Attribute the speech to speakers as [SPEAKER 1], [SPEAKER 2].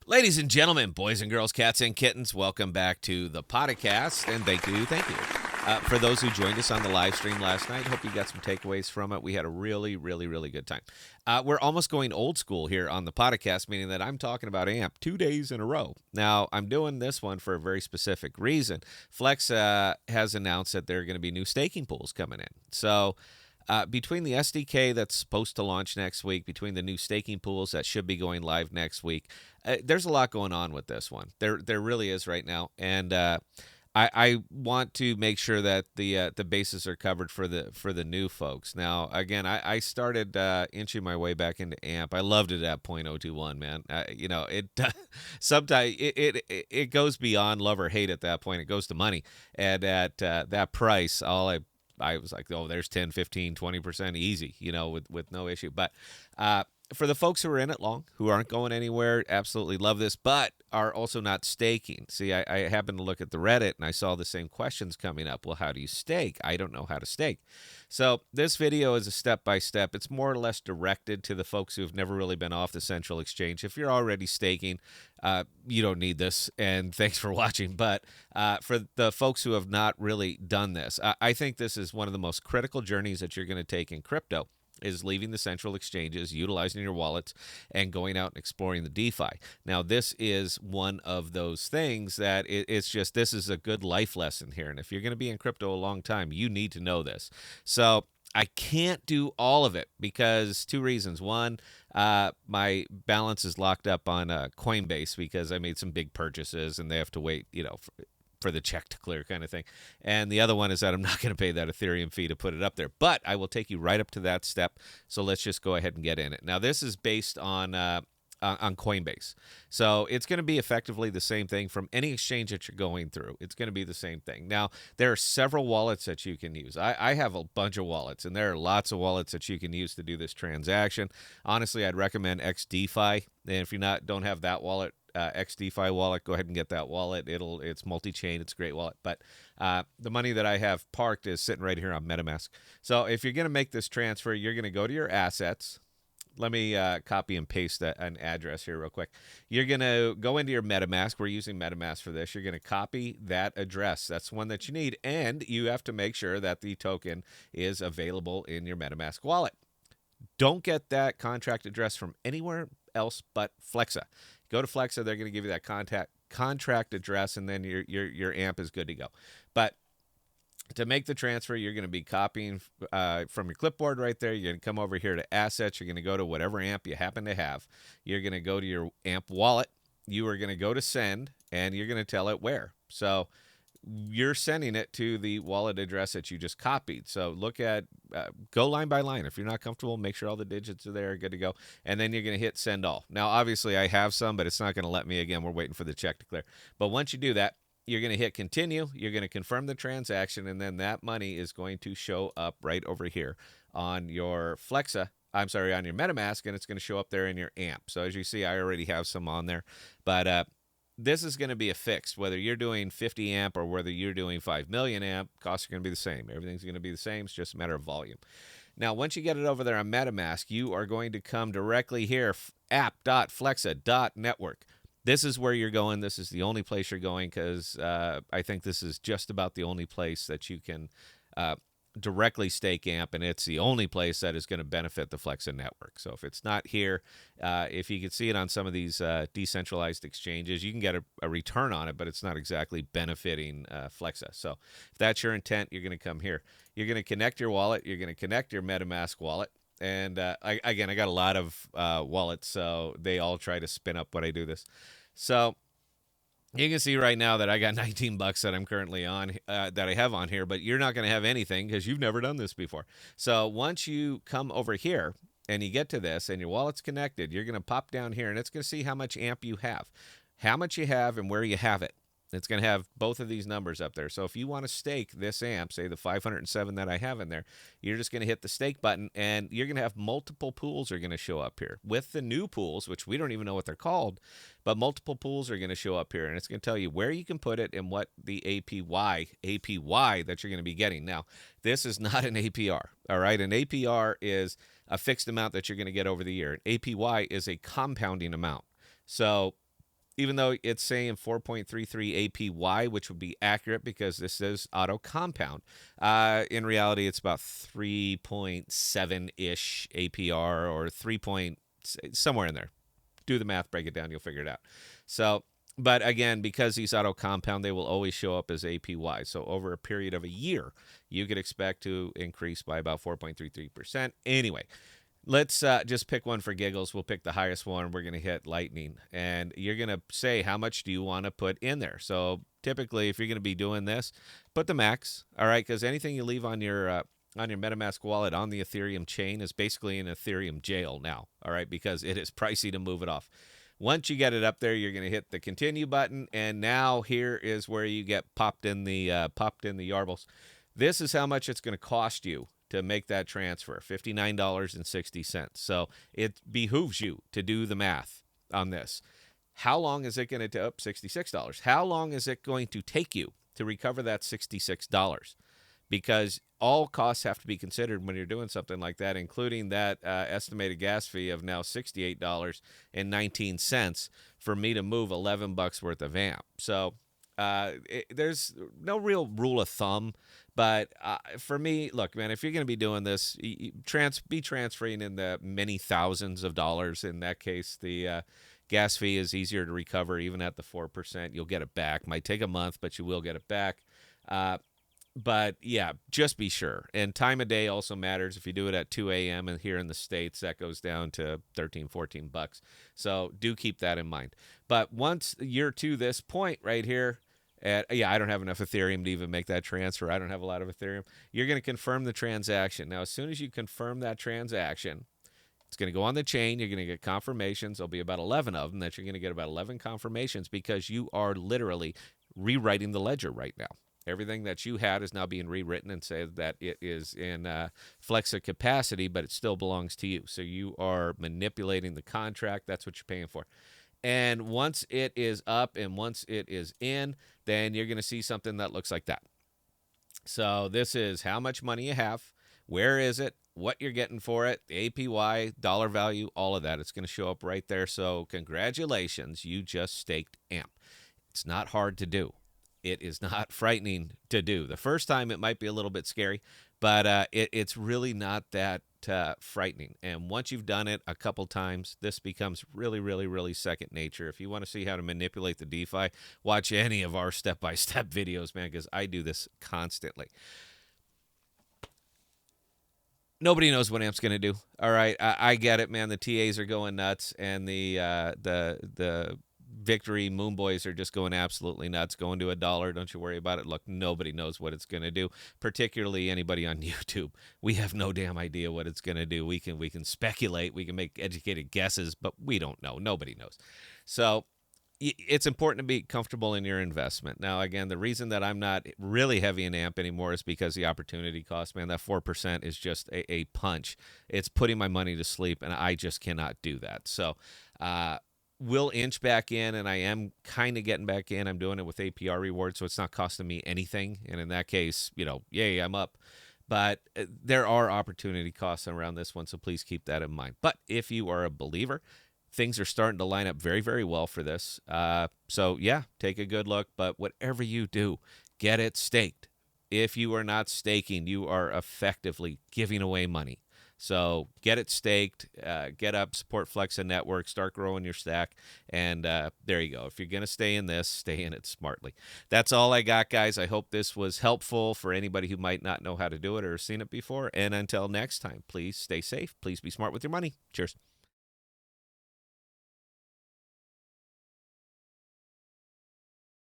[SPEAKER 1] Ladies and gentlemen, boys and girls, cats and kittens, welcome back to the podcast, and thank you. For those who joined us on the live stream last night, hope you got some takeaways from it. We had a really, really, really good time. We're almost going old school here on the podcast, meaning that I'm talking about AMP 2 days in a row. Now, I'm doing this one for a very specific reason. Flexa has announced that there are going to be new staking pools coming in. So between the SDK that's supposed to launch next week, between the new staking pools that should be going live next week, there's a lot going on with this one. There really is right now, and I want to make sure that the bases are covered for the new folks. Now, again, I started inching my way back into AMP. I loved it at 0.021, man. It sometimes it goes beyond love or hate at that point. It goes to money, and at that price, I was like, oh, there's 10, 15, 20% easy, with no issue. But for the folks who are in it long, who aren't going anywhere, absolutely love this, but are also not staking. See, I happened to look at the Reddit, and I saw the same questions coming up. Well, how do you stake? I don't know how to stake. So this video is a step-by-step. It's more or less directed to the folks who have never really been off the central exchange. If you're already staking, you don't need this, and thanks for watching. But for the folks who have not really done this, I think this is one of the most critical journeys that you're going to take in crypto, is leaving the central exchanges, utilizing your wallets, and going out and exploring the DeFi. Now, this is one of those things that it's just, this is a good life lesson here. And if you're going to be in crypto a long time, you need to know this. So I can't do all of it because two reasons. One, my balance is locked up on Coinbase because I made some big purchases and they have to wait, for the check to clear kind of thing. And the other one is that I'm not going to pay that Ethereum fee to put it up there. But I will take you right up to that step. So let's just go ahead and get in it. Now, this is based on Coinbase. So it's going to be effectively the same thing from any exchange that you're going through. It's going to be the same thing. Now, there are several wallets that you can use. I have a bunch of wallets, and there are lots of wallets that you can use to do this transaction. Honestly, I'd recommend XDeFi. And if you don't have that wallet, XDeFi wallet, go ahead and get that wallet. It's multi-chain. It's a great wallet. But the money that I have parked is sitting right here on MetaMask. So if you're going to make this transfer, you're going to go to your assets. Let me copy and paste an address here real quick. You're going to go into your MetaMask. We're using MetaMask for this. You're going to copy that address. That's one that you need. And you have to make sure that the token is available in your MetaMask wallet. Don't get that contract address from anywhere else but Flexa. Go to Flexa. They're going to give you that contract address, and then your AMP is good to go. But to make the transfer, you're going to be copying from your clipboard right there. You're going to come over here to Assets. You're going to go to whatever AMP you happen to have. You're going to go to your AMP wallet. You are going to go to Send, and you're going to tell it where. So you're sending it to the wallet address that you just copied. So go line by line. If you're not comfortable, make sure all the digits are there, good to go. And then you're going to hit Send All. Now, obviously, I have some, but it's not going to let me again. We're waiting for the check to clear. But once you do that, you're going to hit Continue. You're going to confirm the transaction, and then that money is going to show up right over here on your on your MetaMask, and it's going to show up there in your AMP. So as you see, I already have some on there. But this is going to be a fixed. Whether you're doing 50 amp or whether you're doing 5 million amp, costs are going to be the same. Everything's going to be the same. It's just a matter of volume. Now, once you get it over there on MetaMask, you are going to come directly here, app.flexa.network. This is where you're going. This is the only place you're going because I think this is just about the only place that you can directly stake AMP, and it's the only place that is going to benefit the Flexa network. So if it's not here, if you can see it on some of these decentralized exchanges, you can get a return on it, but it's not exactly benefiting Flexa. So if that's your intent, you're going to come here. You're going to connect your wallet. You're going to connect your MetaMask wallet. And I got a lot of wallets, so they all try to spin up when I do this. So you can see right now that I got $19 that I'm currently on, that I have on here, but you're not going to have anything because you've never done this before. So once you come over here and you get to this and your wallet's connected, you're going to pop down here and it's going to see how much AMP you have, and where you have it. It's going to have both of these numbers up there. So if you want to stake this AMP, say the 507 that I have in there, you're just going to hit the stake button, and you're going to have multiple pools are going to show up here. With the new pools, which we don't even know what they're called, but multiple pools are going to show up here, and it's going to tell you where you can put it and what the APY that you're going to be getting. Now, this is not an APR, all right? An APR is a fixed amount that you're going to get over the year. An APY is a compounding amount. So even though it's saying 4.33 APY, which would be accurate because this is auto compound. In reality, it's about 3.7 ish APR or 3 point somewhere in there. Do the math, break it down, you'll figure it out. So, but again, because these auto compound, they will always show up as APY. So over a period of a year, you could expect to increase by about 4.33%. Anyway, let's just pick one for giggles. We'll pick the highest one. We're going to hit lightning. And you're going to say, how much do you want to put in there? So typically, if you're going to be doing this, put the max, all right? Because anything you leave on your MetaMask wallet on the Ethereum chain is basically in Ethereum jail now, all right? Because it is pricey to move it off. Once you get it up there, you're going to hit the continue button, and now here is where you get popped in the yarbles. This is how much it's going to cost you to make that transfer, $59.60. So it behooves you to do the math on this. How long is it going to take? $66. How long is it going to take you to recover that $66? Because all costs have to be considered when you're doing something like that, including that estimated gas fee of now $68.19 for me to move $11 worth of amp. So there's no real rule of thumb, but for me, look, man, if you're going to be doing this, be transferring in the many thousands of dollars. In that case, the gas fee is easier to recover, even at the 4%. You'll get it back. Might take a month, but you will get it back. But yeah, just be sure. And time of day also matters. If you do it at 2 a.m. and here in the States, that goes down to $13-14. So do keep that in mind. But once you're to this point right here, I don't have enough Ethereum to even make that transfer. I don't have a lot of Ethereum. You're going to confirm the transaction. Now, as soon as you confirm that transaction, it's going to go on the chain. You're going to get confirmations. There'll be about 11 of them that you're going to get about 11 confirmations because you are literally rewriting the ledger right now. Everything that you had is now being rewritten and said that it is in Flexa Capacity, but it still belongs to you. So you are manipulating the contract. That's what you're paying for. And once it is up and once it is in, then you're going to see something that looks like that. So this is how much money you have, where is it, what you're getting for it, the APY, dollar value, all of that. It's going to show up right there. So congratulations, you just staked AMP. It's not hard to do. It is not frightening to do. The first time it might be a little bit scary, but it's really not that frightening. And once you've done it a couple times, this becomes really, really, really second nature. If you want to see how to manipulate the DeFi, watch any of our step-by-step videos, man, because I do this constantly. Nobody knows what AMP's going to do. All right, I get it, man. The TAs are going nuts, and the Victory Moon Boys are just going absolutely nuts, going to $1. Don't you worry about it. Look, nobody knows what it's going to do, particularly anybody on YouTube. We have no damn idea what it's going to do. We can speculate, we can make educated guesses, but we don't know. Nobody knows. So it's important to be comfortable in your investment. Now, again, the reason that I'm not really heavy in AMP anymore is because the opportunity cost, man, that 4% is just a punch. It's putting my money to sleep, and I just cannot do that. So, we'll inch back in, and I am kind of getting back in. I'm doing it with APR rewards, so it's not costing me anything. And in that case, yay, I'm up. But there are opportunity costs around this one, so please keep that in mind. But if you are a believer, things are starting to line up very, very well for this. So, yeah, take a good look. But whatever you do, get it staked. If you are not staking, you are effectively giving away money. So get it staked, get up, support Flexa Network, start growing your stack, and there you go. If you're going to stay in this, stay in it smartly. That's all I got, guys. I hope this was helpful for anybody who might not know how to do it or seen it before. And until next time, please stay safe. Please be smart with your money. Cheers.